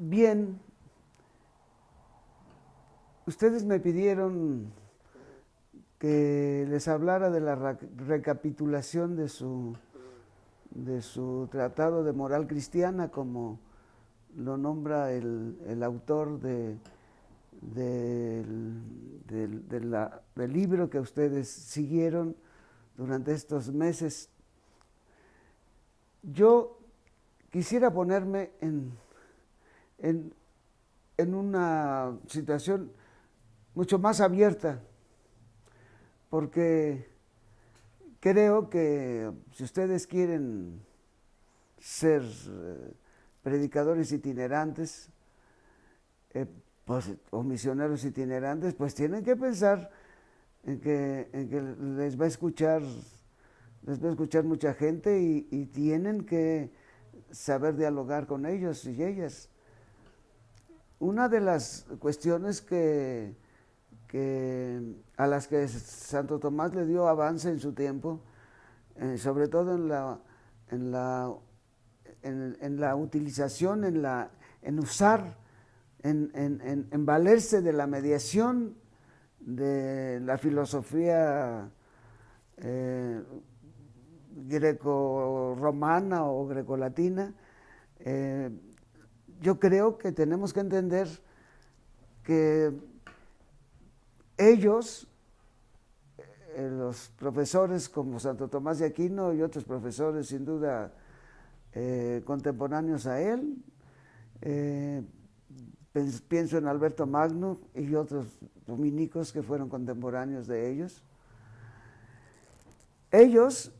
Bien, ustedes me pidieron que les hablara de la recapitulación de su tratado de moral cristiana, como lo nombra el autor del libro que ustedes siguieron durante estos meses. Yo quisiera ponerme en, en una situación mucho más abierta, porque creo que si ustedes quieren ser predicadores itinerantes, pues, o misioneros itinerantes, pues tienen que pensar en que les va a escuchar mucha gente y tienen que saber dialogar con ellos y ellas. Una de las cuestiones a las que Santo Tomás le dio avance en su tiempo, sobre todo en la utilización, en usar, en valerse de la mediación de la filosofía greco-romana o greco-latina. Yo creo que tenemos que entender que ellos, los profesores como Santo Tomás de Aquino y otros profesores sin duda contemporáneos a él, pienso en Alberto Magno y otros dominicos que fueron contemporáneos de ellos. Ellos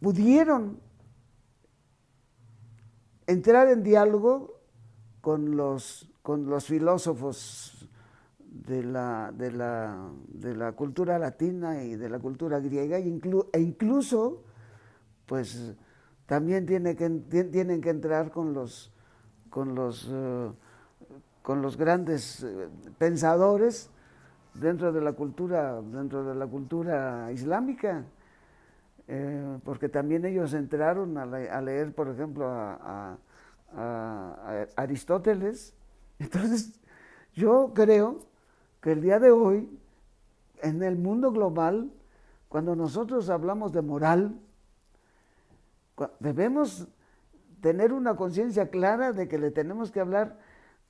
pudieron entrar en diálogo con los filósofos de la cultura latina y de la cultura griega, e incluso pues también tienen que entrar con los grandes pensadores dentro de la cultura islámica, porque también ellos entraron a leer, por ejemplo, a Aristóteles. Entonces, yo creo que el día de hoy, en el mundo global, cuando nosotros hablamos de moral, debemos tener una conciencia clara de que le tenemos que hablar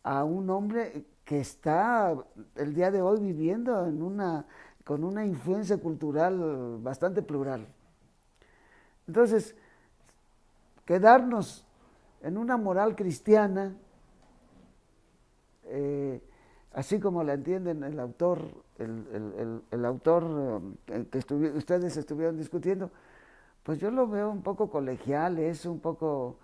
a un hombre que está el día de hoy viviendo con una influencia cultural bastante plural. Entonces, quedarnos en una moral cristiana, así como la entienden el autor que ustedes estuvieron discutiendo, pues yo lo veo un poco colegial, es un poco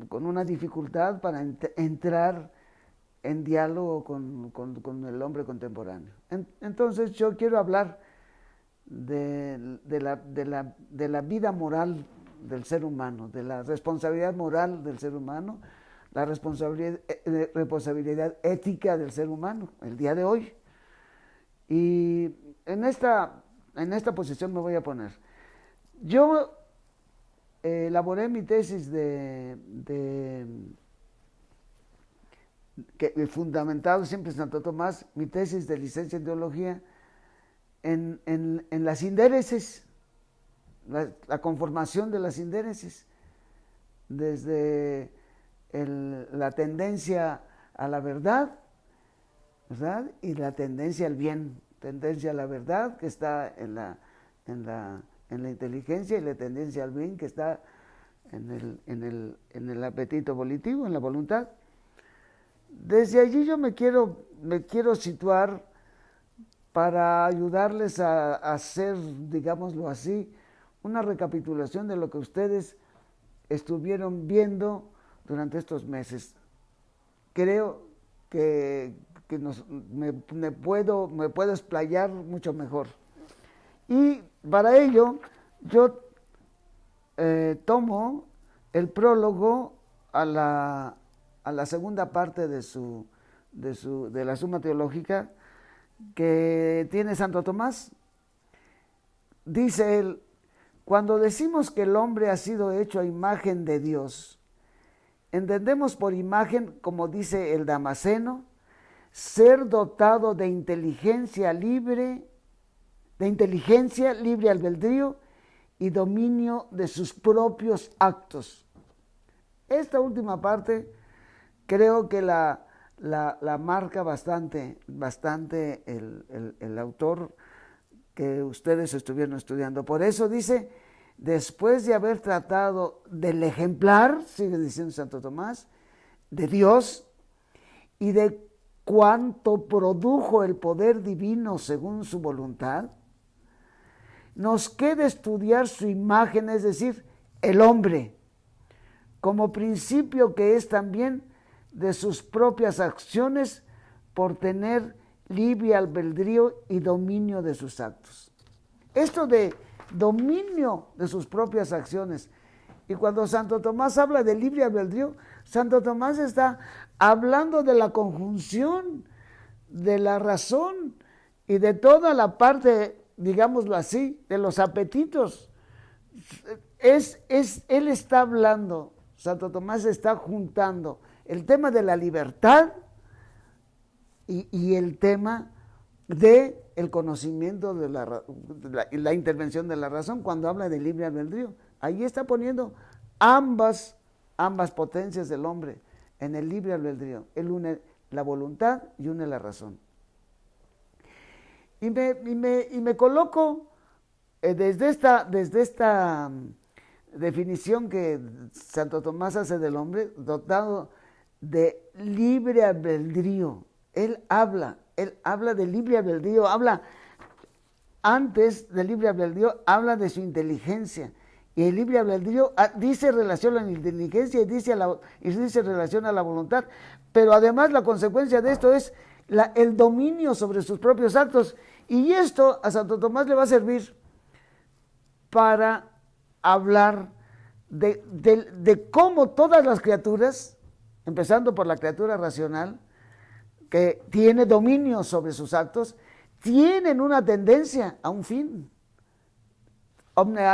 con una dificultad para entrar en diálogo con el hombre contemporáneo. Entonces yo quiero hablar de la vida moral del ser humano, de la responsabilidad moral del ser humano, la responsabilidad ética del ser humano el día de hoy. Y en esta posición me voy a poner. Yo elaboré mi tesis fundamentado siempre en Santo Tomás, mi tesis de licencia en teología, en las sindéresis, la conformación de las sindéresis, desde la tendencia a la verdad, ¿verdad? Y la tendencia al bien, tendencia a la verdad que está en la inteligencia, y la tendencia al bien que está en el apetito volitivo, en la voluntad. Desde allí yo me quiero situar para ayudarles a hacer, digámoslo así, una recapitulación de lo que ustedes estuvieron viendo durante estos meses. Creo que me puedo explayar mucho mejor. Y para ello yo tomo el prólogo a la segunda parte de la Suma Teológica que tiene Santo Tomás. Dice él: Cuando decimos que el hombre ha sido hecho a imagen de Dios, entendemos por imagen, como dice el Damasceno, ser dotado de inteligencia libre albedrío y dominio de sus propios actos. Esta última parte creo que la marca bastante el autor que ustedes estuvieron estudiando. Por eso dice, después de haber tratado del ejemplar, sigue diciendo Santo Tomás, de Dios y de cuánto produjo el poder divino según su voluntad, nos queda estudiar su imagen, es decir, el hombre, como principio que es también de sus propias acciones por tener libre albedrío y dominio de sus actos. Esto de dominio de sus propias acciones. Y cuando Santo Tomás habla de libre albedrío, Santo Tomás está hablando de la conjunción de la razón y de toda la parte, digámoslo así, de los apetitos. Él está hablando, Santo Tomás está juntando el tema de la libertad y el tema de el conocimiento de la intervención de la razón cuando habla de libre albedrío. Ahí está poniendo ambas potencias del hombre en el libre albedrío. Él une la voluntad y une la razón. Y me coloco desde esta definición que Santo Tomás hace del hombre, dotado de libre albedrío. Él habla de libre albedrío, antes del libre albedrío, habla de su inteligencia. Y el libre albedrío dice relación a la inteligencia y dice relación a la voluntad. Pero además la consecuencia de esto es el dominio sobre sus propios actos. Y esto a Santo Tomás le va a servir para hablar de cómo todas las criaturas, empezando por la criatura racional, que tiene dominio sobre sus actos, tienen una tendencia a un fin. Omne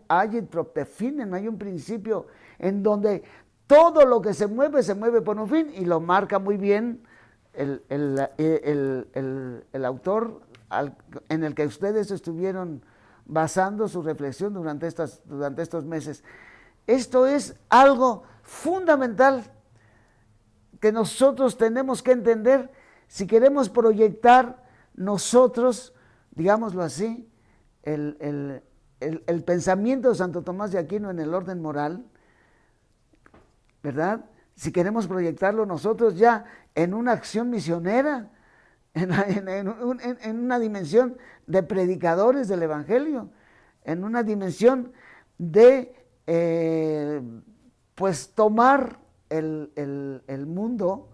agit propter finem. Hay un principio en donde todo lo que se mueve por un fin, y lo marca muy bien el autor en el que ustedes estuvieron basando su reflexión durante estos meses. Esto es algo fundamental que nosotros tenemos que entender si queremos proyectar nosotros, digámoslo así, el pensamiento de Santo Tomás de Aquino en el orden moral, ¿verdad? Si queremos proyectarlo nosotros ya en una acción misionera, en una dimensión de predicadores del Evangelio, en una dimensión de pues tomar el mundo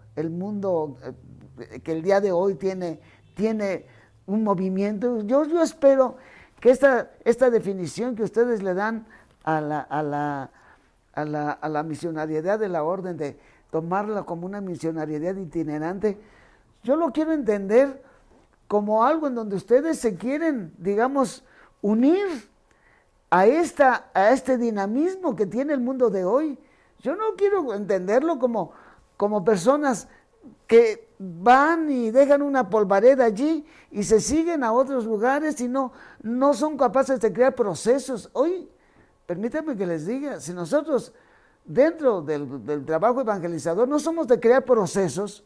que el día de hoy tiene un movimiento. Yo espero que esta definición que ustedes le dan a la misionariedad de la orden, de tomarla como una misionariedad itinerante, yo lo quiero entender como algo en donde ustedes se quieren, digamos, unir a este dinamismo que tiene el mundo de hoy. Yo no quiero entenderlo como personas que van y dejan una polvareda allí y se siguen a otros lugares y no son capaces de crear procesos. Hoy, permítanme que les diga, si nosotros dentro del trabajo evangelizador no somos de crear procesos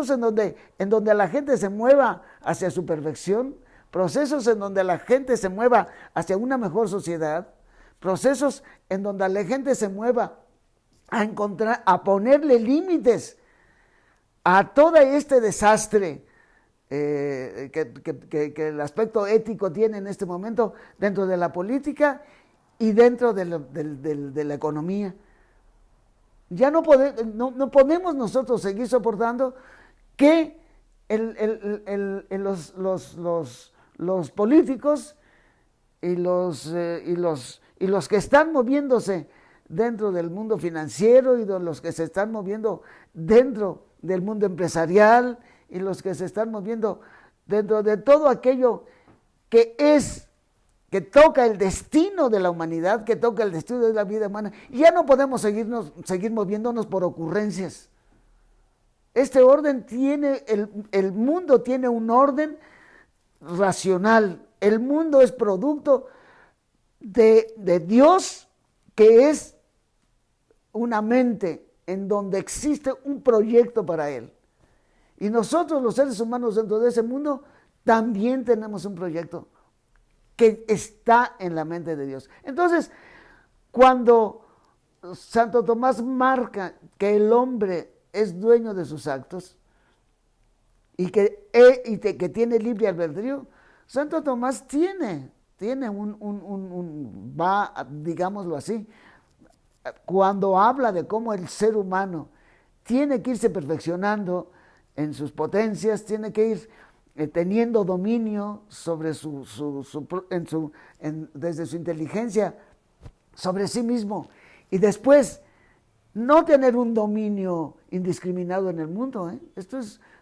en donde la gente se mueva hacia su perfección, procesos en donde la gente se mueva hacia una mejor sociedad, procesos en donde la gente se mueva a ponerle límites a todo este desastre que el aspecto ético tiene en este momento dentro de la política y dentro de la economía. Ya no podemos nosotros seguir soportando que los políticos y los que están moviéndose dentro del mundo financiero y de los que se están moviendo dentro del mundo empresarial y los que se están moviendo dentro de todo aquello que es que toca el destino de la humanidad, que toca el destino de la vida humana. Y ya no podemos seguir moviéndonos por ocurrencias. Este orden tiene, el mundo tiene un orden racional. El mundo es producto de Dios, que es una mente en donde existe un proyecto para él. Y nosotros, los seres humanos, dentro de ese mundo, también tenemos un proyecto que está en la mente de Dios. Entonces, cuando Santo Tomás marca que el hombre es dueño de sus actos y que tiene libre albedrío, Santo Tomás tiene digámoslo así, cuando habla de cómo el ser humano tiene que irse perfeccionando en sus potencias, tiene que ir teniendo dominio sobre desde su inteligencia sobre sí mismo, y después no tener un dominio indiscriminado en el mundo.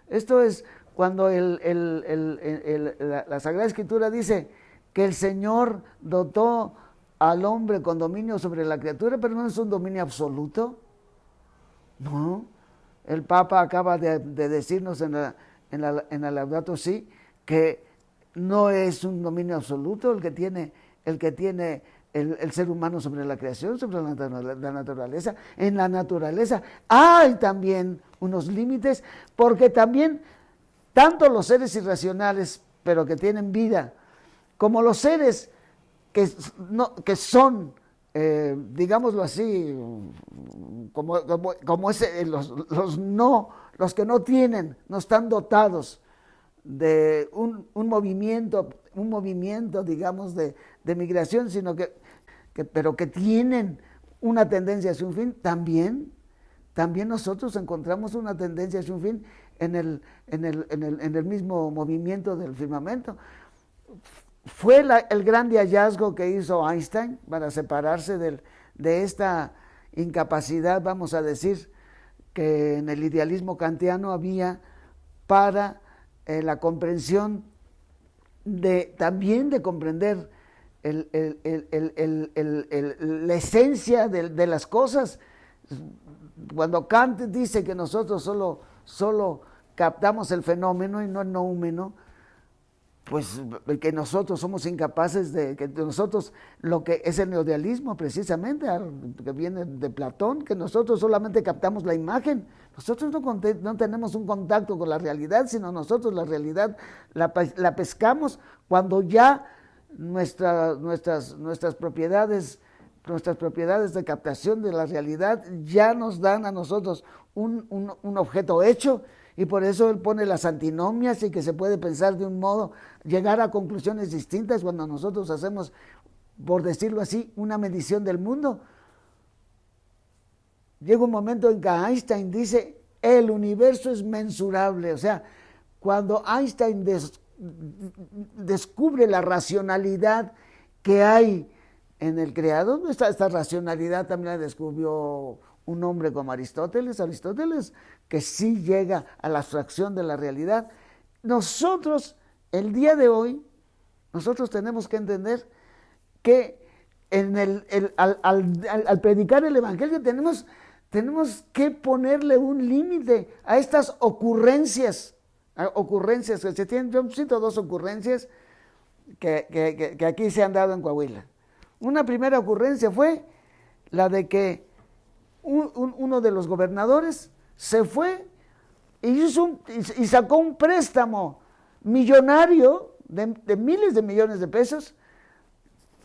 Esto es cuando la Sagrada Escritura dice que el Señor dotó al hombre con dominio sobre la criatura, pero no es un dominio absoluto. No, el Papa acaba de decirnos en la Laudato Si que no es un dominio absoluto el que tiene el ser humano sobre la creación, sobre la naturaleza. En la naturaleza hay también unos límites, porque también tanto los seres irracionales, pero que tienen vida, como los seres que son, digámoslo así, los que no tienen, no están dotados de un movimiento, digamos, de migración, sino pero que tienen una tendencia hacia un fin. También nosotros encontramos una tendencia hacia un fin en el mismo movimiento del firmamento. Fue el gran hallazgo que hizo Einstein para separarse de esta incapacidad, vamos a decir, que en el idealismo kantiano había para la comprensión también de comprender la esencia de las cosas. Cuando Kant dice que nosotros solo captamos el fenómeno y no el noúmeno, pues que nosotros somos incapaces que nosotros, lo que es el neoidealismo precisamente, que viene de Platón, que nosotros solamente captamos la imagen. Nosotros no tenemos un contacto con la realidad, sino nosotros la realidad la pescamos cuando ya nuestras propiedades de captación de la realidad ya nos dan a nosotros un objeto hecho. Y por eso él pone las antinomias, y que se puede pensar de un modo, llegar a conclusiones distintas cuando nosotros hacemos, por decirlo así, una medición del mundo. Llega un momento en que Einstein dice, el universo es mensurable. O sea, cuando Einstein descubre la racionalidad que hay en el creador, esta racionalidad también la descubrió un hombre como Aristóteles, que sí llega a la abstracción de la realidad. Nosotros, el día de hoy, nosotros tenemos que entender que al predicar el Evangelio tenemos que ponerle un límite a estas ocurrencias que se tienen. Yo cito dos ocurrencias que aquí se han dado en Coahuila. Una primera ocurrencia fue la de que uno de los gobernadores se fue y sacó un préstamo millonario de miles de millones de pesos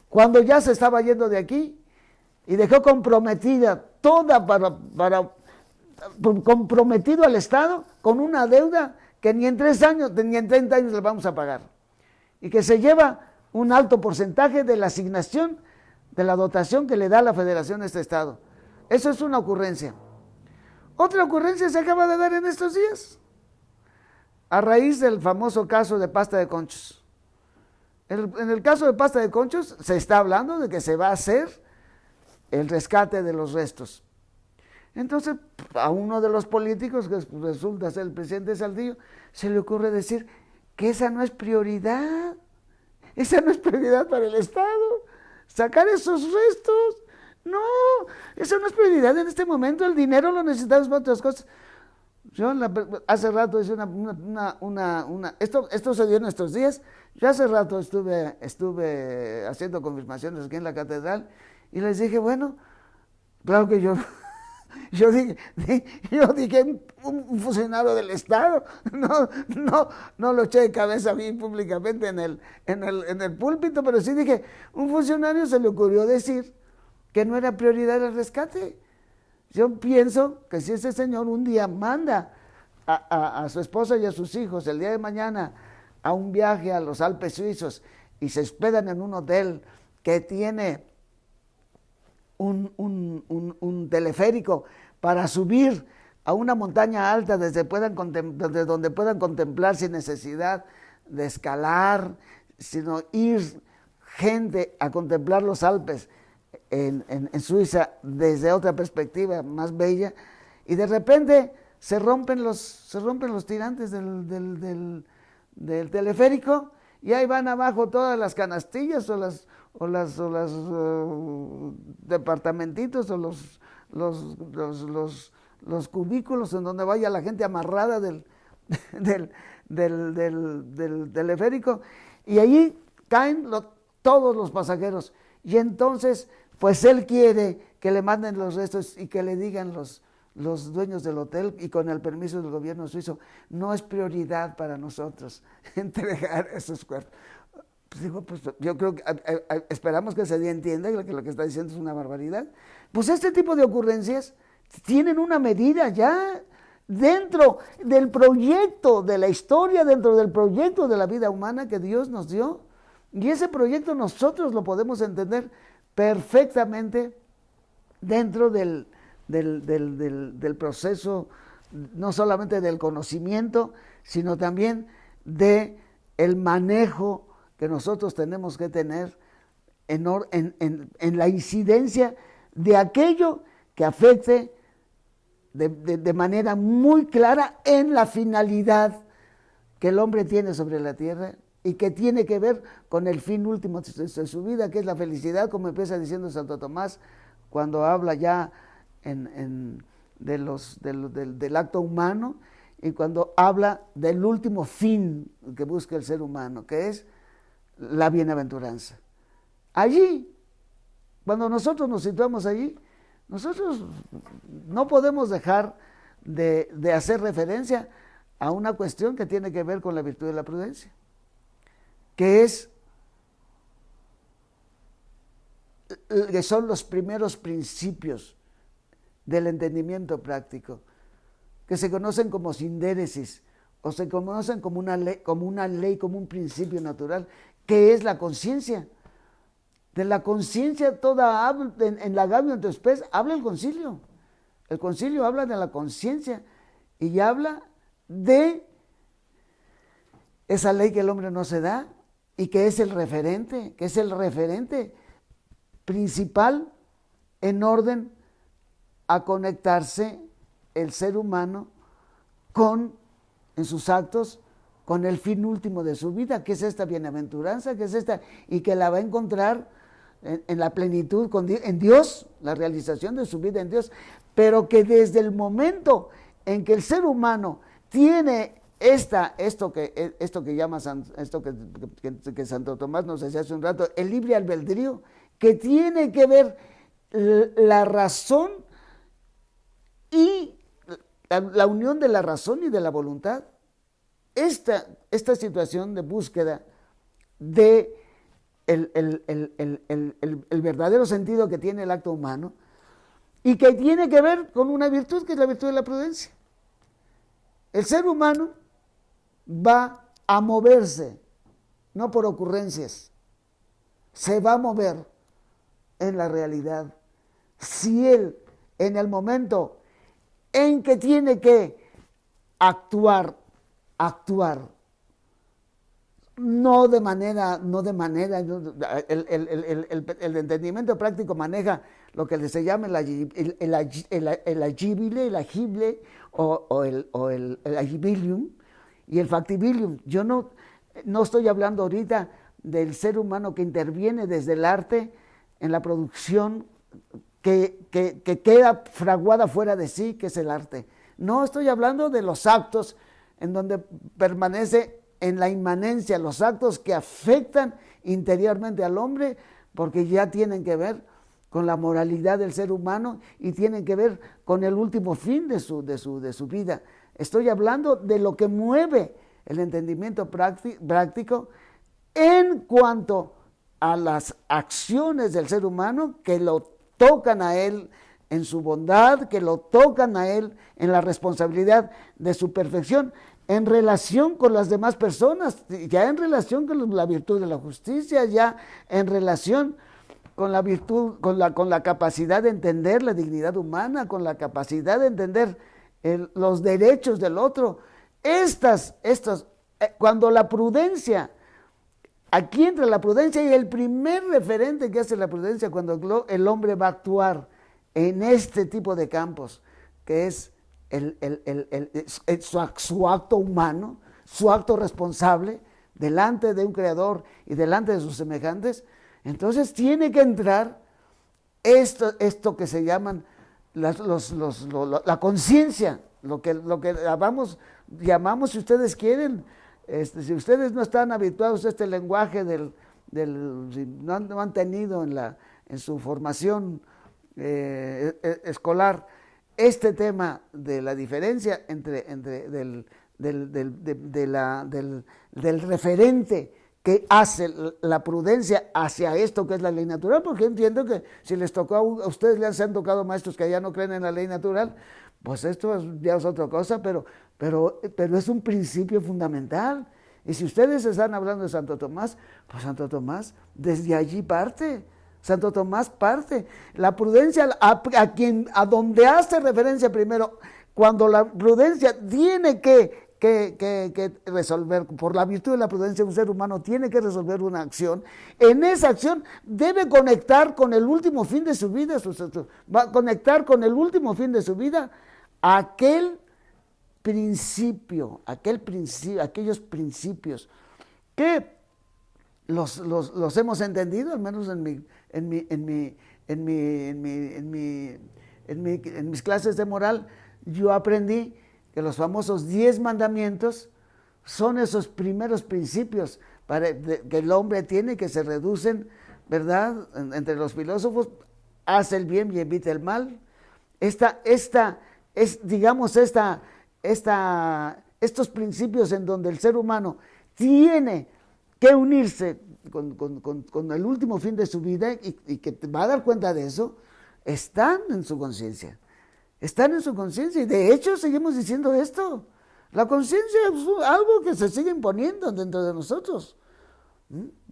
cuando ya se estaba yendo de aquí, y dejó comprometida comprometido al Estado con una deuda que ni en 3 años, ni en 30 años le vamos a pagar, y que se lleva un alto porcentaje de la asignación de la dotación que le da la Federación a este Estado. Eso es una ocurrencia. Otra ocurrencia se acaba de dar en estos días, a raíz del famoso caso de Pasta de Conchos. En el caso de Pasta de Conchos se está hablando de que se va a hacer el rescate de los restos. Entonces, a uno de los políticos, que resulta ser el presidente Saltillo, se le ocurre decir que esa no es prioridad. esa no es prioridad para el Estado. Sacar esos restos, no, eso no es prioridad en este momento. El dinero lo necesitamos para otras cosas. Yo hace rato hice esto se dio en estos días. Yo hace rato estuve haciendo confirmaciones aquí en la catedral y les dije, bueno, claro que yo dije un funcionario del Estado, no lo eché de cabeza a mí públicamente en el púlpito, pero sí dije, un funcionario se le ocurrió decir que no era prioridad el rescate. Yo pienso que si ese señor un día manda a su esposa y a sus hijos el día de mañana a un viaje a los Alpes suizos y se hospedan en un hotel que tiene un teleférico para subir a una montaña alta desde donde puedan contemplar sin necesidad de escalar, sino ir gente a contemplar los Alpes en Suiza desde otra perspectiva más bella, y de repente se rompen los tirantes del teleférico y ahí van abajo todas las canastillas o las departamentitos o los cubículos en donde vaya la gente amarrada del teleférico, y allí caen todos los pasajeros. Y entonces, pues él quiere que le manden los restos y que le digan los dueños del hotel, y con el permiso del gobierno suizo, no es prioridad para nosotros entregar esos cuerpos. Pues digo, pues yo creo que esperamos que ese día entienda que lo que está diciendo es una barbaridad. Pues este tipo de ocurrencias tienen una medida ya dentro del proyecto de la historia, dentro del proyecto de la vida humana que Dios nos dio. Y ese proyecto nosotros lo podemos entender perfectamente dentro del proceso, no solamente del conocimiento, sino también del manejo que nosotros tenemos que tener en la incidencia de aquello que afecte de manera muy clara en la finalidad que el hombre tiene sobre la tierra y que tiene que ver con el fin último de su vida, que es la felicidad, como empieza diciendo Santo Tomás cuando habla ya del acto humano, y cuando habla del último fin que busca el ser humano, que es la bienaventuranza. Allí, cuando nosotros nos situamos allí, nosotros no podemos dejar de hacer referencia a una cuestión que tiene que ver con la virtud de la prudencia, que son los primeros principios del entendimiento práctico, que se conocen como sindéresis, o se conocen como una ley, como un principio natural, que es la conciencia. De la conciencia toda habla, en la Gaudium et Spes habla el concilio. El concilio habla de la conciencia y habla de esa ley que el hombre no se da y que es el referente principal en orden a conectarse el ser humano en sus actos, con el fin último de su vida, que es esta bienaventuranza, que es esta, y que la va a encontrar en la plenitud en Dios, la realización de su vida en Dios, pero que desde el momento en que el ser humano tiene esto que Santo Tomás nos decía hace un rato, el libre albedrío, que tiene que ver la razón y la unión de la razón y de la voluntad, esta situación de búsqueda de el verdadero sentido que tiene el acto humano, y que tiene que ver con una virtud que es la virtud de la prudencia. El ser humano va a moverse, no por ocurrencias, se va a mover en la realidad. Si él, en el momento en que tiene que actuar, no de manera, el entendimiento práctico maneja lo que se llama el agible o el agibilium y el factibilium. Yo no estoy hablando ahorita del ser humano que interviene desde el arte en la producción que queda fraguada fuera de sí, que es el arte. No estoy hablando de los actos en donde permanece en la inmanencia, los actos que afectan interiormente al hombre, porque ya tienen que ver con la moralidad del ser humano y tienen que ver con el último fin de su vida. Estoy hablando de lo que mueve el entendimiento práctico en cuanto a las acciones del ser humano que lo tocan a él en su bondad, que lo tocan a él en la responsabilidad de su perfección, en relación con las demás personas, ya en relación con la virtud de la justicia, ya en relación con la virtud, con la capacidad de entender la dignidad humana, con la capacidad de entender los derechos del otro. Cuando la prudencia, aquí entra la prudencia, y el primer referente que hace la prudencia cuando el hombre va a actuar en este tipo de campos, que es su acto humano, su acto responsable, delante de un creador y delante de sus semejantes, entonces tiene que entrar esto que se llaman la conciencia, lo que llamamos, si ustedes quieren, si ustedes no están habituados a este lenguaje si no han tenido en su formación escolar este tema de la diferencia del referente que hace la prudencia hacia esto que es la ley natural, porque entiendo que si les tocó a ustedes, se han tocado maestros que ya no creen en la ley natural, pues esto ya es otra cosa, pero es un principio fundamental. Y si ustedes están hablando de Santo Tomás, pues Santo Tomás desde allí parte. Santo Tomás parte. La prudencia, a donde hace referencia primero, cuando la prudencia tiene que resolver, por la virtud de la prudencia, un ser humano tiene que resolver una acción. En esa acción debe conectar con el último fin de su vida, va a conectar con el último fin de su vida aquellos principios que los hemos entendido, al menos en mis clases de moral. Yo aprendí que los famosos 10 mandamientos son esos primeros principios que el hombre tiene, que se reducen, ¿verdad?, entre los filósofos: haz el bien y evita el mal. Estos principios en donde el ser humano tiene que unirse con el último fin de su vida y que va a dar cuenta de eso, están en su conciencia. Están en su conciencia, y de hecho seguimos diciendo esto. La conciencia es algo que se sigue imponiendo dentro de nosotros.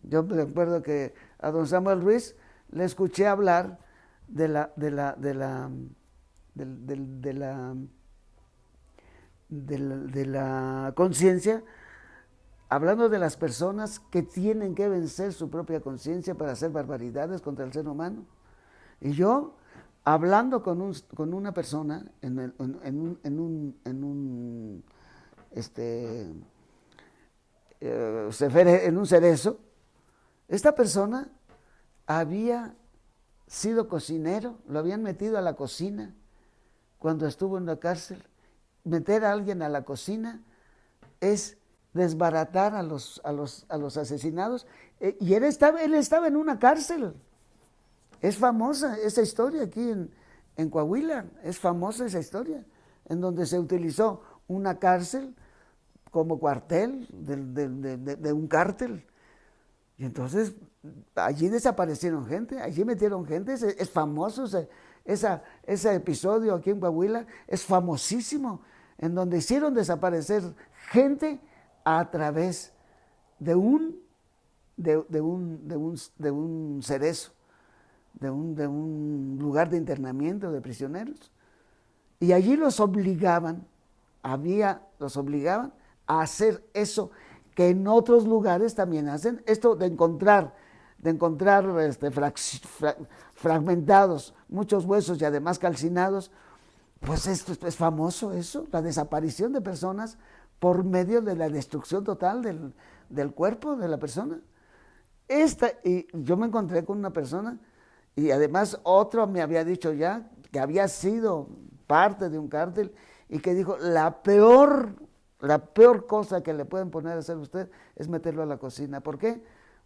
Yo me acuerdo que a don Samuel Ruiz le escuché hablar de la conciencia, hablando de las personas que tienen que vencer su propia conciencia para hacer barbaridades contra el ser humano. Y yo, hablando con una persona en un cerezo, esta persona había sido cocinero, lo habían metido a la cocina cuando estuvo en la cárcel. Meter a alguien a la cocina es desbaratar a los asesinados, y él estaba en una cárcel. Es famosa esa historia aquí en Coahuila, es famosa esa historia, en donde se utilizó una cárcel como cuartel de un cártel. Y entonces allí desaparecieron gente, allí metieron gente. Es famoso ese episodio aquí en Coahuila, es famosísimo, en donde hicieron desaparecer gente a través de un cerezo, de un lugar de internamiento de prisioneros. Y allí los obligaban a hacer eso que en otros lugares también hacen, esto de encontrar fragmentados muchos huesos y además calcinados. Pues esto es famoso, eso, la desaparición de personas por medio de la destrucción total del cuerpo de la persona. y yo me encontré con una persona, y además otro me había dicho ya que había sido parte de un cártel, y que dijo, la peor cosa que le pueden poner a hacer a usted es meterlo a la cocina. ¿Por qué?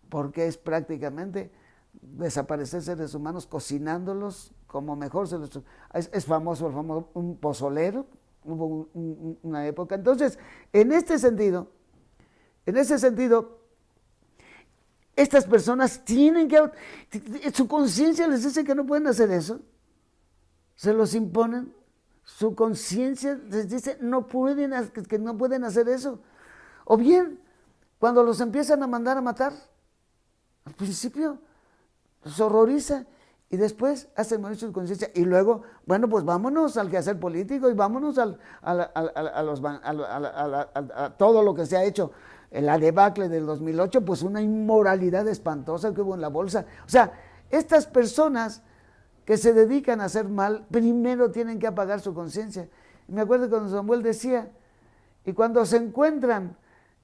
Porque es prácticamente desaparecer seres humanos cocinándolos como mejor se los... Es famoso un pozolero, hubo una época. Entonces, en ese sentido, estas personas tienen que... Su conciencia les dice que no pueden hacer eso. Se los imponen. Su conciencia les dice que no pueden hacer eso. O bien, cuando los empiezan a mandar a matar, al principio los horroriza y después hacen morir su conciencia. Y luego, bueno, pues vámonos al quehacer político y vámonos a todo lo que se ha hecho. La debacle del 2008, pues una inmoralidad espantosa que hubo en la bolsa. O sea, estas personas que se dedican a hacer mal, primero tienen que apagar su conciencia. Me acuerdo cuando Samuel decía, y cuando se encuentran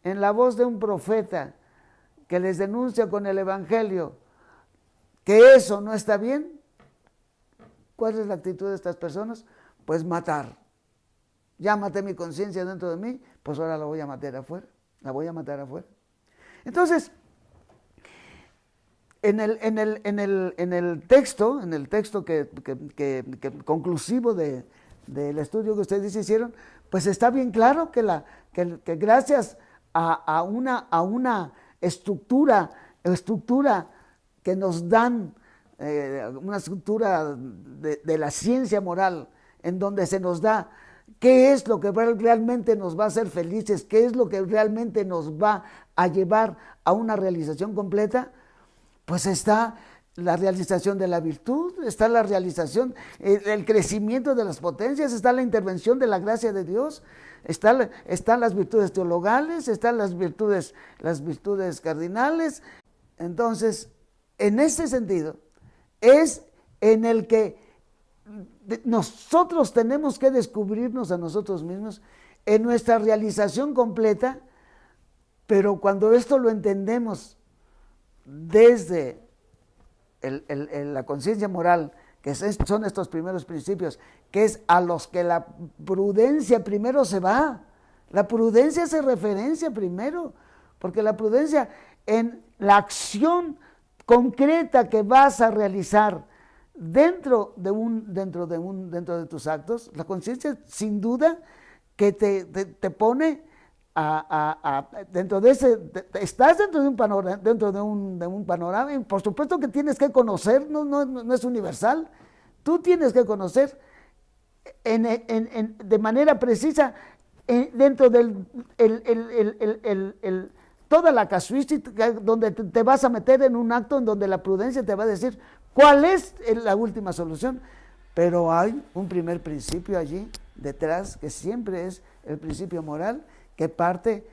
en la voz de un profeta que les denuncia con el evangelio que eso no está bien, ¿cuál es la actitud de estas personas? Pues matar. Ya maté mi conciencia dentro de mí, pues ahora la voy a matar afuera. Entonces, en el texto conclusivo del estudio que ustedes hicieron, pues está bien claro que gracias a una estructura que nos dan, una estructura de la ciencia moral, en donde se nos da qué es lo que realmente nos va a hacer felices, qué es lo que realmente nos va a llevar a una realización completa, pues está la realización de la virtud, está la realización, el crecimiento de las potencias, está la intervención de la gracia de Dios, están las virtudes teologales, están las virtudes cardinales. Entonces, en ese sentido, es en el que nosotros tenemos que descubrirnos a nosotros mismos en nuestra realización completa, pero cuando esto lo entendemos desde la conciencia moral, que son estos primeros principios, que es a los que la prudencia primero se va. La prudencia hace referencia primero, porque la prudencia en la acción concreta que vas a realizar dentro de tus actos, la conciencia sin duda que te pone estás dentro de un panorama, y por supuesto que tienes que conocer, no es universal, tú tienes que conocer de manera precisa dentro del toda la casuística, donde te vas a meter en un acto en donde la prudencia te va a decir cuál es la última solución, pero hay un primer principio allí detrás que siempre es el principio moral, que parte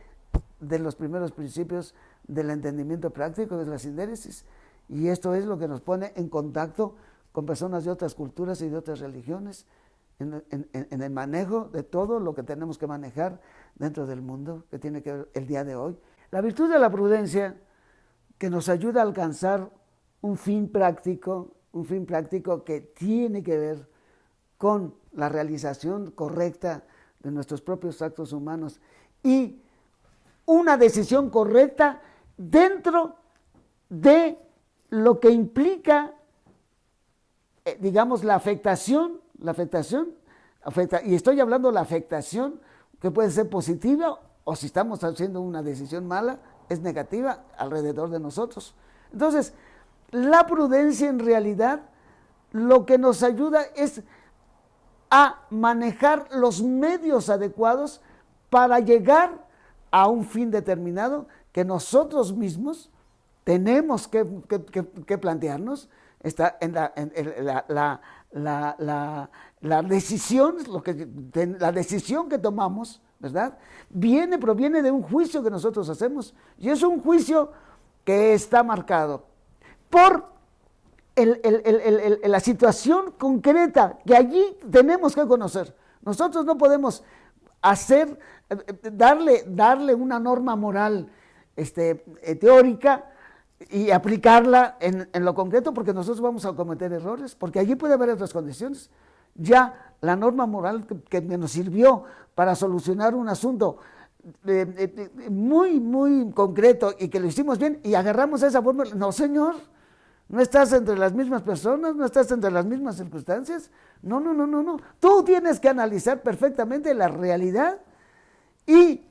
de los primeros principios del entendimiento práctico de la sindéresis. Y esto es lo que nos pone en contacto con personas de otras culturas y de otras religiones, en el manejo de todo lo que tenemos que manejar dentro del mundo que tiene que ver el día de hoy. La virtud de la prudencia, que nos ayuda a alcanzar un fin práctico que tiene que ver con la realización correcta de nuestros propios actos humanos y una decisión correcta dentro de lo que implica, digamos, la afectación, y estoy hablando de la afectación que puede ser positiva, o si estamos haciendo una decisión mala, es negativa alrededor de nosotros. Entonces, la prudencia en realidad lo que nos ayuda es a manejar los medios adecuados para llegar a un fin determinado que nosotros mismos tenemos que plantearnos. Está en la decisión, la decisión que tomamos, ¿verdad? Proviene de un juicio que nosotros hacemos, y es un juicio que está marcado por la situación concreta que allí tenemos que conocer. Nosotros no podemos darle una norma moral teórica y aplicarla en lo concreto, porque nosotros vamos a cometer errores, porque allí puede haber otras condiciones. Ya la norma moral que nos sirvió para solucionar un asunto muy, muy concreto y que lo hicimos bien y agarramos esa fórmula. No, señor, no estás entre las mismas personas, no estás entre las mismas circunstancias. No, no, no, no, no. Tú tienes que analizar perfectamente la realidad y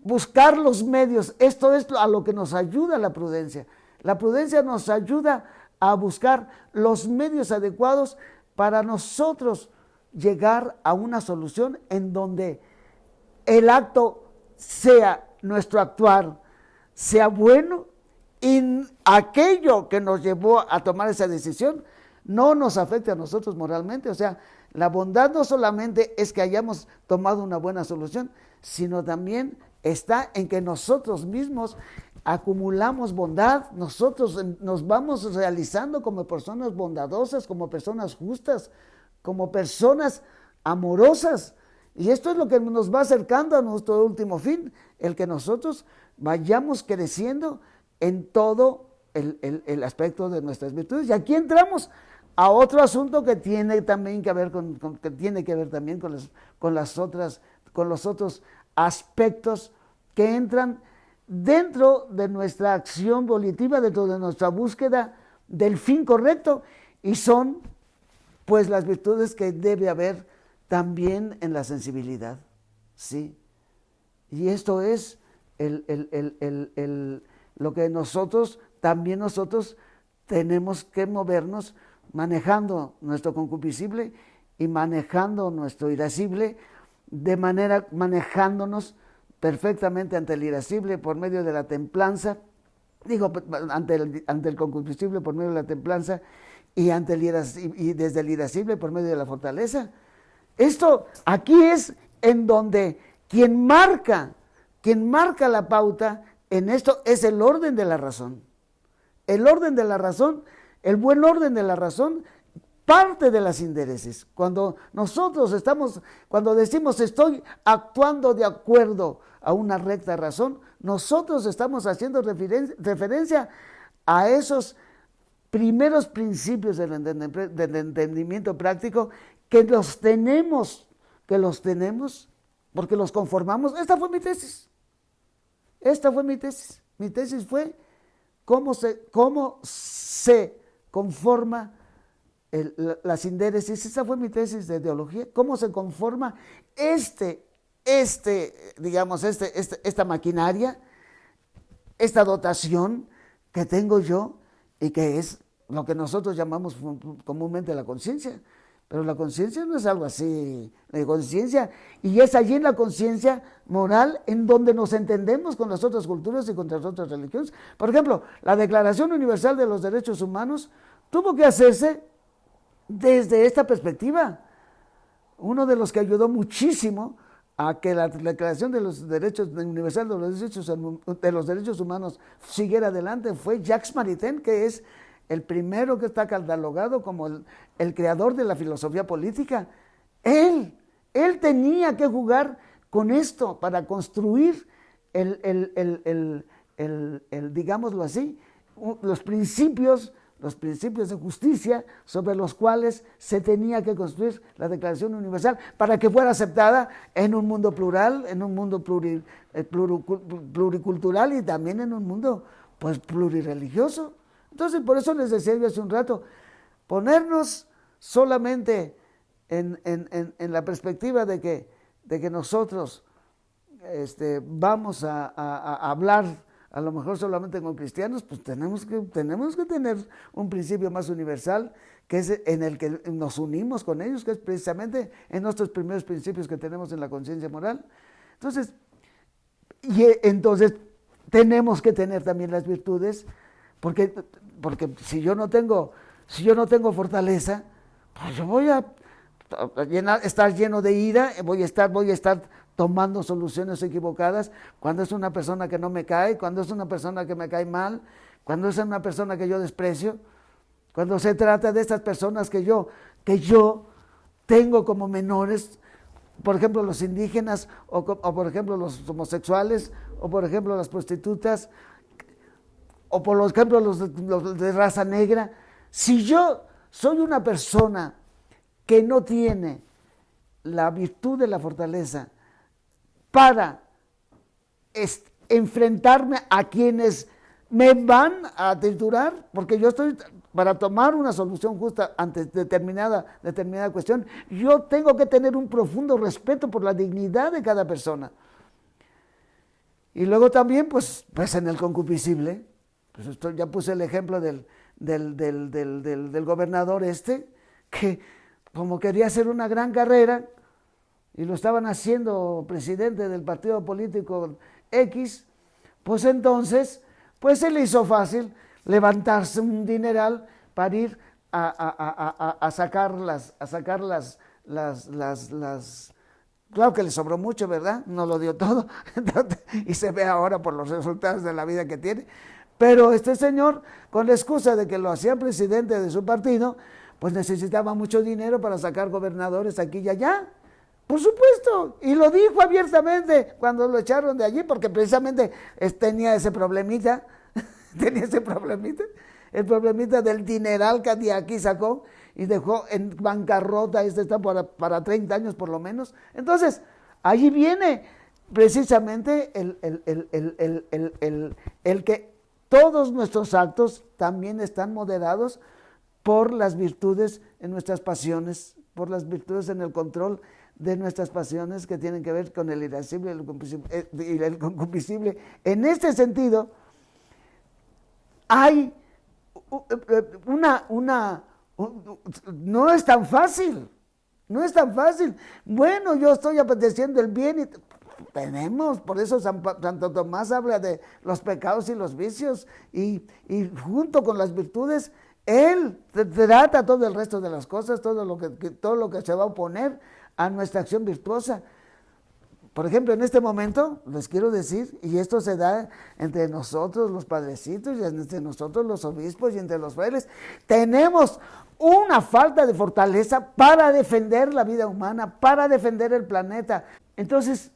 buscar los medios. Esto es a lo que nos ayuda la prudencia. La prudencia nos ayuda a buscar los medios adecuados para nosotros llegar a una solución en donde el acto sea nuestro actuar, sea bueno, y aquello que nos llevó a tomar esa decisión no nos afecte a nosotros moralmente. O sea, la bondad no solamente es que hayamos tomado una buena solución, sino también está en que nosotros mismos acumulamos bondad, nosotros nos vamos realizando como personas bondadosas, como personas justas, como personas amorosas. Y esto es lo que nos va acercando a nuestro último fin, el que nosotros vayamos creciendo en todo el aspecto de nuestras virtudes. Y aquí entramos a otro asunto que tiene también que ver también con los otros aspectos que entran dentro de nuestra acción volitiva, dentro de nuestra búsqueda del fin correcto, y son pues las virtudes que debe haber también en la sensibilidad, ¿sí? Y esto es lo que nosotros tenemos que movernos manejando nuestro concupiscible y manejando nuestro irascible, manejándonos perfectamente ante el irascible por medio de la templanza, ante el concupiscible por medio de la templanza y desde el irascible por medio de la fortaleza. Esto aquí es en donde quien marca la pauta en esto es el orden de la razón. El orden de la razón, el buen orden de la razón, parte de la síntesis. Cuando decimos estoy actuando de acuerdo a una recta razón, nosotros estamos haciendo referencia a esos primeros principios del entendimiento práctico que los tenemos porque los conformamos. Esta fue mi tesis. Mi tesis fue cómo se conforma la sindéresis. Esa fue mi tesis de teología. Cómo se conforma esta maquinaria, esta dotación que tengo yo y que es lo que nosotros llamamos comúnmente la conciencia. Pero la conciencia no es algo así, la conciencia, y es allí en la conciencia moral en donde nos entendemos con las otras culturas y con las otras religiones. Por ejemplo, la Declaración Universal de los Derechos Humanos tuvo que hacerse desde esta perspectiva. Uno de los que ayudó muchísimo a que la Declaración de los Derechos Universal de los Derechos Humanos siguiera adelante fue Jacques Maritain, que es el primero que está catalogado como el creador de la filosofía política. Él tenía que jugar con esto para construir digámoslo así, los principios de justicia sobre los cuales se tenía que construir la Declaración Universal para que fuera aceptada en un mundo plural, en un mundo pluricultural y también en un mundo pues plurirreligioso. Entonces, por eso les decía yo hace un rato, ponernos solamente en la perspectiva de que nosotros vamos a hablar a lo mejor solamente con cristianos, pues tenemos que tener un principio más universal, que es en el que nos unimos con ellos, que es precisamente en nuestros primeros principios que tenemos en la conciencia moral. Entonces tenemos que tener también las virtudes, porque si yo no tengo fortaleza, pues yo voy a estar lleno de ira, voy a estar tomando soluciones equivocadas cuando es una persona que no me cae, cuando es una persona que me cae mal, cuando es una persona que yo desprecio, cuando se trata de estas personas que yo tengo como menores, por ejemplo los indígenas, o por ejemplo los homosexuales, o por ejemplo las prostitutas. o por ejemplo los de raza negra. Si yo soy una persona que no tiene la virtud de la fortaleza para enfrentarme a quienes me van a triturar, porque yo estoy para tomar una solución justa ante determinada cuestión, yo tengo que tener un profundo respeto por la dignidad de cada persona. Y luego también, pues en el concupiscible, pues esto, ya puse el ejemplo del gobernador que como quería hacer una gran carrera, y lo estaban haciendo presidente del partido político X, pues entonces, pues se le hizo fácil levantarse un dineral para ir a sacar claro que le sobró mucho, ¿verdad? No lo dio todo, y se ve ahora por los resultados de la vida que tiene. Pero este señor, con la excusa de que lo hacía presidente de su partido, pues necesitaba mucho dinero para sacar gobernadores aquí y allá. Por supuesto, y lo dijo abiertamente cuando lo echaron de allí, porque precisamente tenía ese problemita, el problemita del dineral que de aquí sacó y dejó en bancarrota, está para 30 años por lo menos. Entonces, allí viene precisamente el que todos nuestros actos también están moderados por las virtudes en nuestras pasiones, por las virtudes en el control de nuestras pasiones que tienen que ver con el irascible y el concupiscible. En este sentido, hay no es tan fácil, Bueno, yo estoy apeteciendo el bien y tenemos, por eso Santo Tomás habla de los pecados y los vicios, y junto con las virtudes, él trata todo el resto de las cosas, todo lo que se va a oponer a nuestra acción virtuosa. Por ejemplo, en este momento, les quiero decir, y esto se da entre nosotros los padrecitos, y entre nosotros los obispos, y entre los frailes, tenemos una falta de fortaleza para defender la vida humana, para defender el planeta. Entonces,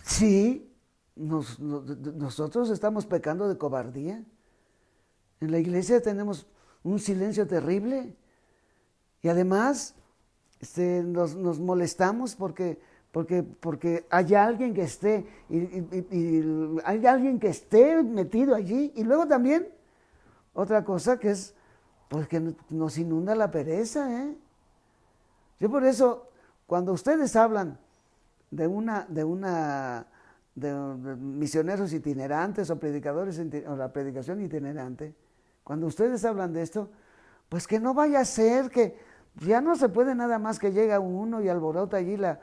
sí, nosotros estamos pecando de cobardía. En la iglesia tenemos un silencio terrible, y además nos molestamos porque hay alguien que esté hay alguien que esté metido allí. Y luego también otra cosa que es pues que nos inunda la pereza, Yo por eso, cuando ustedes hablan de misioneros itinerantes o predicadores o la predicación itinerante, cuando ustedes hablan de esto, pues que no vaya a ser que ya no se puede nada más que llega uno y alborota allí la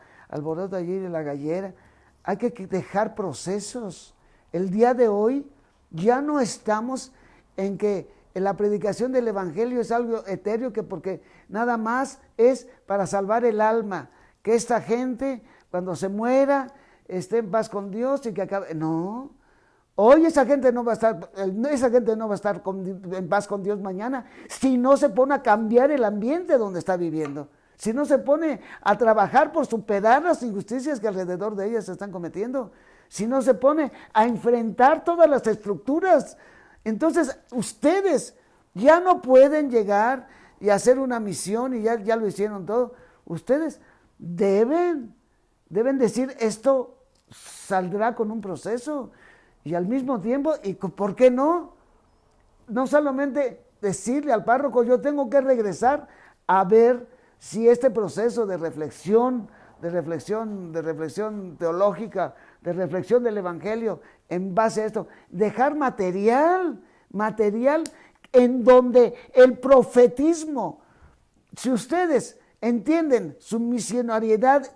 gallera. Hay que dejar procesos. El día de hoy ya no estamos en que la predicación del evangelio es algo etéreo, que porque nada más es para salvar el alma, que esta gente cuando se muera esté en paz con Dios y que acabe. No, hoy esa gente no va a estar en paz con Dios mañana si no se pone a cambiar el ambiente donde está viviendo, si no se pone a trabajar por superar las injusticias que alrededor de ellas se están cometiendo, si no se pone a enfrentar todas las estructuras. Entonces, ustedes ya no pueden llegar y hacer una misión y ya lo hicieron todo. Ustedes deben decir, esto saldrá con un proceso, y al mismo tiempo, y ¿por qué no? No solamente decirle al párroco, yo tengo que regresar a ver si este proceso de reflexión teológica, de reflexión del evangelio, en base a esto, dejar material en donde el profetismo, si ustedes entienden su misionariedad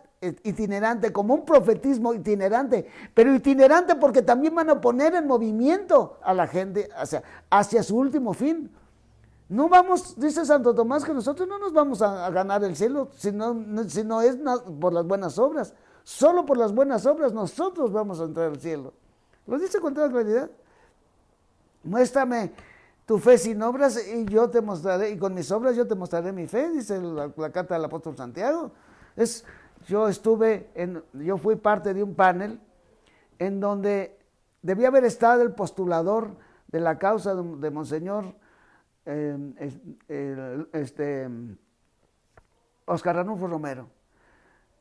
itinerante como un profetismo itinerante, pero itinerante porque también van a poner en movimiento a la gente hacia su último fin. No vamos, dice Santo Tomás, que nosotros no nos vamos a ganar el cielo si no es por las buenas obras. Solo por las buenas obras nosotros vamos a entrar al cielo. Lo dice con toda claridad. Muéstrame tu fe sin obras y yo te mostraré, y con mis obras yo te mostraré mi fe, dice la carta del apóstol Santiago. Yo fui parte de un panel en donde debía haber estado el postulador de la causa de Monseñor Óscar Arnulfo Romero.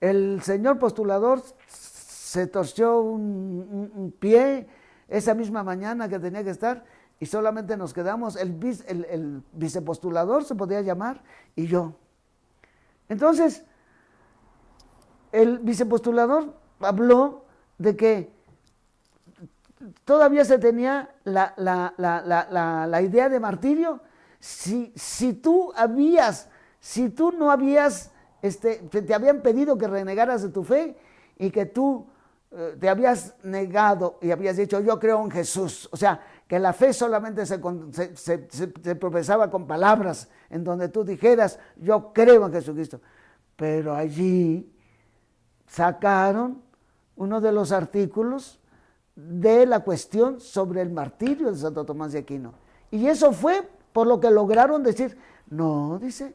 El señor postulador se torció un pie esa misma mañana que tenía que estar y solamente nos quedamos, el vicepostulador se podía llamar y yo. Entonces, el vicepostulador habló de que todavía se tenía la idea de martirio si tú no habías, te habían pedido que renegaras de tu fe y que tú te habías negado y habías dicho yo creo en Jesús, o sea, que la fe solamente se profesaba con palabras, en donde tú dijeras yo creo en Jesucristo, pero allí sacaron uno de los artículos de la cuestión sobre el martirio de Santo Tomás de Aquino, y eso fue por lo que lograron decir, no, dice,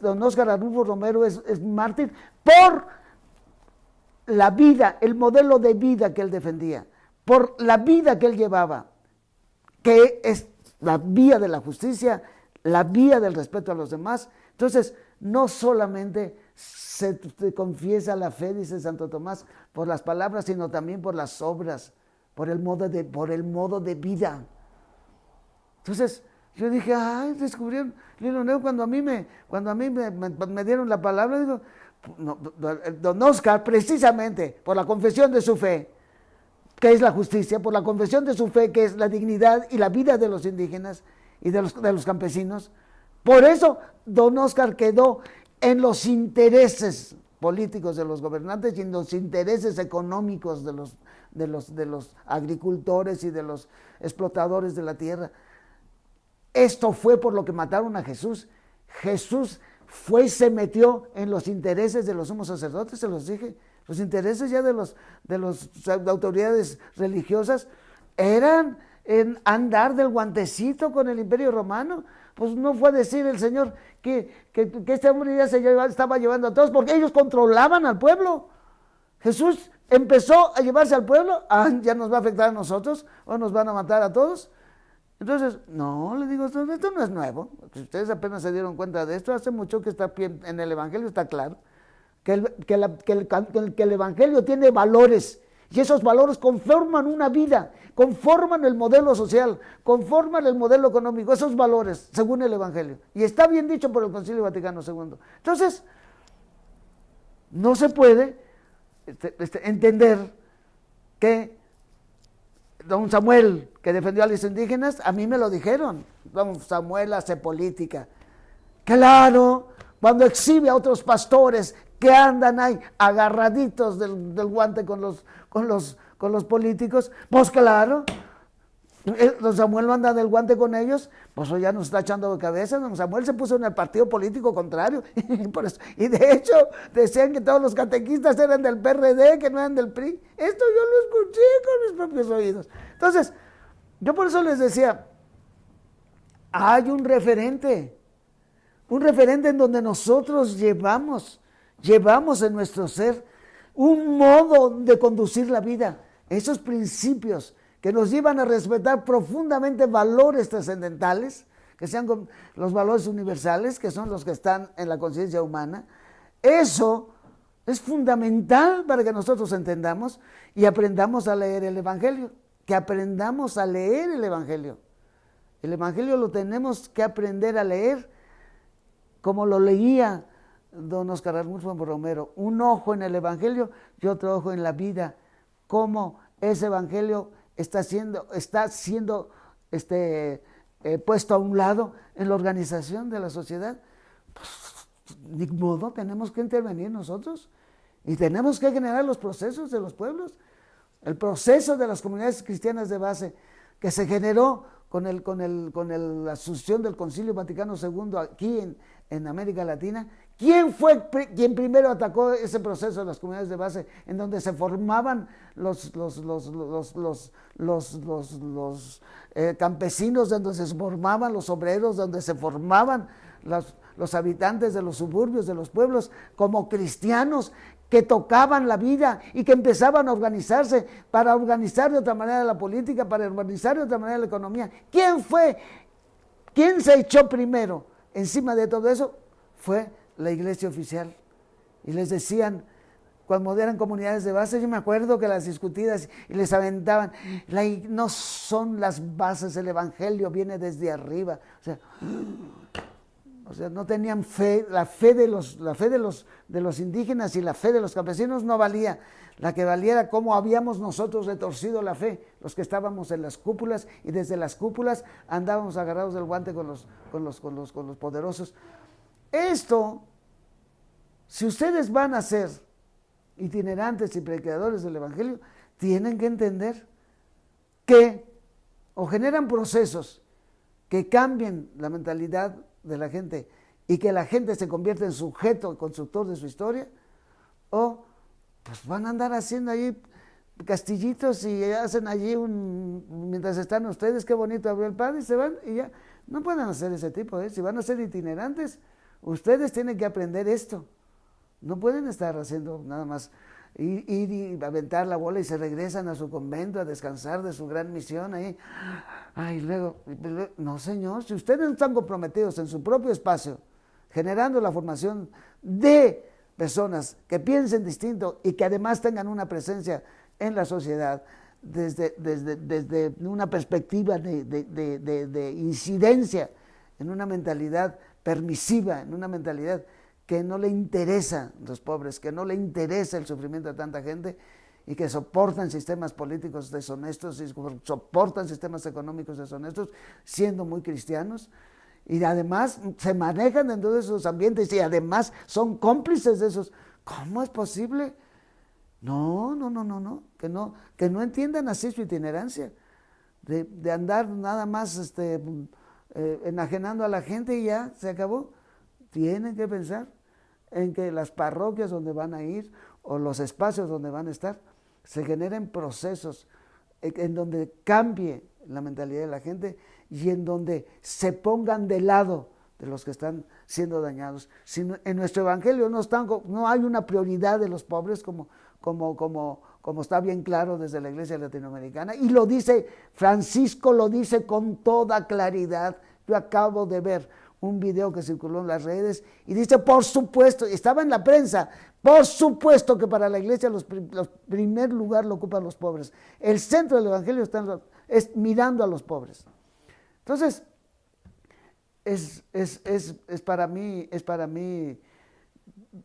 don Óscar Arnulfo Romero es mártir por la vida, el modelo de vida que él defendía, por la vida que él llevaba, que es la vía de la justicia, la vía del respeto a los demás. Entonces, no solamente se confiesa la fe, dice Santo Tomás, por las palabras, sino también por las obras, por el modo de vida. Entonces, yo dije, ay, descubrieron, cuando a mí me dieron la palabra, digo, no, don Óscar, precisamente por la confesión de su fe, que es la justicia, por la confesión de su fe, que es la dignidad y la vida de los indígenas y de los campesinos, por eso don Óscar quedó en los intereses políticos de los gobernantes y en los intereses económicos de los agricultores y de los explotadores de la tierra. Esto fue por lo que mataron a Jesús. Jesús fue y se metió en los intereses de los sumos sacerdotes, se los dije. Los intereses ya de las autoridades religiosas eran en andar del guantecito con el Imperio Romano. Pues no fue a decir el Señor que este hombre ya estaba llevando a todos, porque ellos controlaban al pueblo. Jesús empezó a llevarse al pueblo, ya nos va a afectar a nosotros, o nos van a matar a todos. Entonces, no, le digo, esto no es nuevo. Ustedes apenas se dieron cuenta de esto, hace mucho que está en el Evangelio, está claro, que el Evangelio tiene valores, y esos valores conforman una vida, conforman el modelo social, conforman el modelo económico, esos valores, según el Evangelio. Y está bien dicho por el Concilio Vaticano II. Entonces, no se puede entender que don Samuel, que defendió a los indígenas, a mí me lo dijeron, don Samuel hace política. Claro, cuando exhibe a otros pastores que andan ahí agarraditos del guante con los políticos, pues claro, don Samuel no anda del guante con ellos, pues ya nos está echando de cabeza. Don Samuel se puso en el partido político contrario, y de hecho decían que todos los catequistas eran del PRD, que no eran del PRI. Esto yo lo escuché con mis propios oídos. Entonces, yo por eso les decía, hay un referente en donde nosotros llevamos en nuestro ser un modo de conducir la vida, esos principios que nos llevan a respetar profundamente valores trascendentales, que sean los valores universales, que son los que están en la conciencia humana. Eso es fundamental para que nosotros entendamos y aprendamos a leer el Evangelio, que aprendamos a leer el Evangelio. El Evangelio lo tenemos que aprender a leer como lo leía don Óscar Arnulfo Romero, un ojo en el Evangelio y otro ojo en la vida, cómo ese Evangelio está siendo puesto a un lado en la organización de la sociedad. Pues, ni modo, tenemos que intervenir nosotros y tenemos que generar los procesos de los pueblos. El proceso de las comunidades cristianas de base que se generó con la asunción del Concilio Vaticano II aquí en América Latina. ¿Quién fue quien primero atacó ese proceso de las comunidades de base, en donde se formaban los campesinos, donde se formaban los obreros, donde se formaban los habitantes de los suburbios, de los pueblos, como cristianos que tocaban la vida y que empezaban a organizarse para organizar de otra manera la política, para organizar de otra manera la economía. ¿Quién fue? ¿Quién se echó primero encima de todo eso? Fue la iglesia oficial. Y les decían, cuando eran comunidades de base, yo me acuerdo que las discutidas y les aventaban, no son las bases, el evangelio viene desde arriba. O sea, no tenían fe, la fe de los indígenas y la fe de los campesinos no valía. La que valía era cómo habíamos nosotros retorcido la fe, los que estábamos en las cúpulas, y desde las cúpulas andábamos agarrados del guante con los poderosos. Esto, si ustedes van a ser itinerantes y predicadores del evangelio, tienen que entender que o generan procesos que cambien la mentalidad de la gente y que la gente se convierta en sujeto y constructor de su historia, o pues van a andar haciendo allí castillitos y hacen allí mientras están ustedes, qué bonito abrió el padre, y se van y ya. No pueden hacer ese tipo, si van a ser itinerantes, ustedes tienen que aprender esto. No pueden estar haciendo nada más ir y aventar la bola y se regresan a su convento a descansar de su gran misión ahí. Ay, luego, no señor, si ustedes no están comprometidos en su propio espacio, generando la formación de personas que piensen distinto y que además tengan una presencia en la sociedad desde una perspectiva de incidencia, en una mentalidad permisiva, en una mentalidad que no le interesa a los pobres, que no le interesa el sufrimiento de tanta gente y que soportan sistemas políticos deshonestos y soportan sistemas económicos deshonestos siendo muy cristianos, y además se manejan en todos esos ambientes y además son cómplices de esos. ¿Cómo es posible? No, que no entiendan así su itinerancia, de andar nada más enajenando a la gente y ya, se acabó. Tienen que pensar en que las parroquias donde van a ir o los espacios donde van a estar se generen procesos en donde cambie la mentalidad de la gente y en donde se pongan de lado de los que están siendo dañados. Si en nuestro evangelio no hay una prioridad de los pobres como está bien claro desde la iglesia latinoamericana, y lo dice Francisco, lo dice con toda claridad. Yo acabo de ver un video que circuló en las redes y dice, por supuesto, estaba en la prensa, por supuesto que para la iglesia los primer lugar lo ocupan los pobres. El centro del evangelio es mirando a los pobres. Entonces, es para mí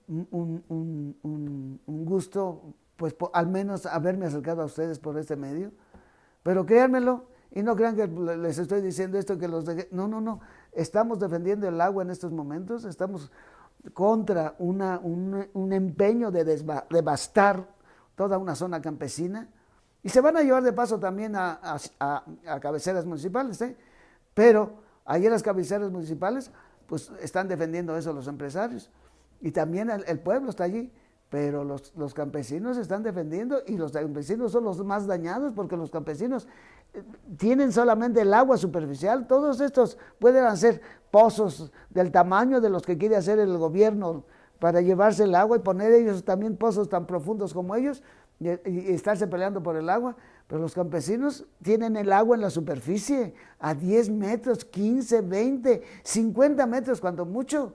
un gusto, pues al menos haberme acercado a ustedes por este medio, pero créanmelo, y no crean que les estoy diciendo esto que los dejé. No. Estamos defendiendo el agua en estos momentos, estamos contra un empeño de devastar toda una zona campesina, y se van a llevar de paso también a cabeceras municipales, pero ahí en las cabeceras municipales pues están defendiendo eso los empresarios, y también el pueblo está allí, pero los campesinos están defendiendo, y los campesinos son los más dañados porque los campesinos tienen solamente el agua superficial. Todos estos pueden hacer pozos del tamaño de los que quiere hacer el gobierno para llevarse el agua y poner ellos también pozos tan profundos como ellos y estarse peleando por el agua, pero los campesinos tienen el agua en la superficie a 10 metros, 15, 20, 50 metros cuando mucho.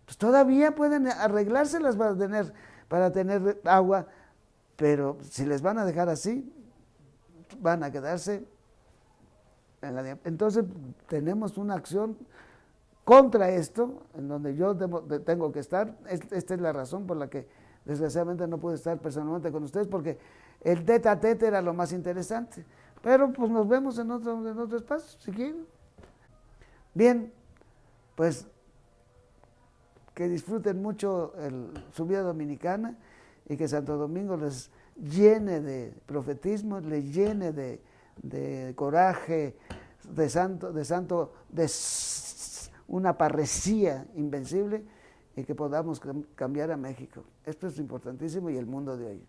Pues todavía pueden arreglárselas para tener agua, pero si les van a dejar así, van a quedarse en la... Entonces tenemos una acción contra esto, en donde yo tengo que estar. Esta es la razón por la que desgraciadamente no pude estar personalmente con ustedes, porque el tete a tete era lo más interesante, pero pues nos vemos en otro espacio, si quieren. Bien, pues que disfruten mucho su vida dominicana y que Santo Domingo les llene de profetismo, les llene de coraje, de una parresía invencible, y que podamos cambiar a México. Esto es importantísimo, y el mundo de hoy.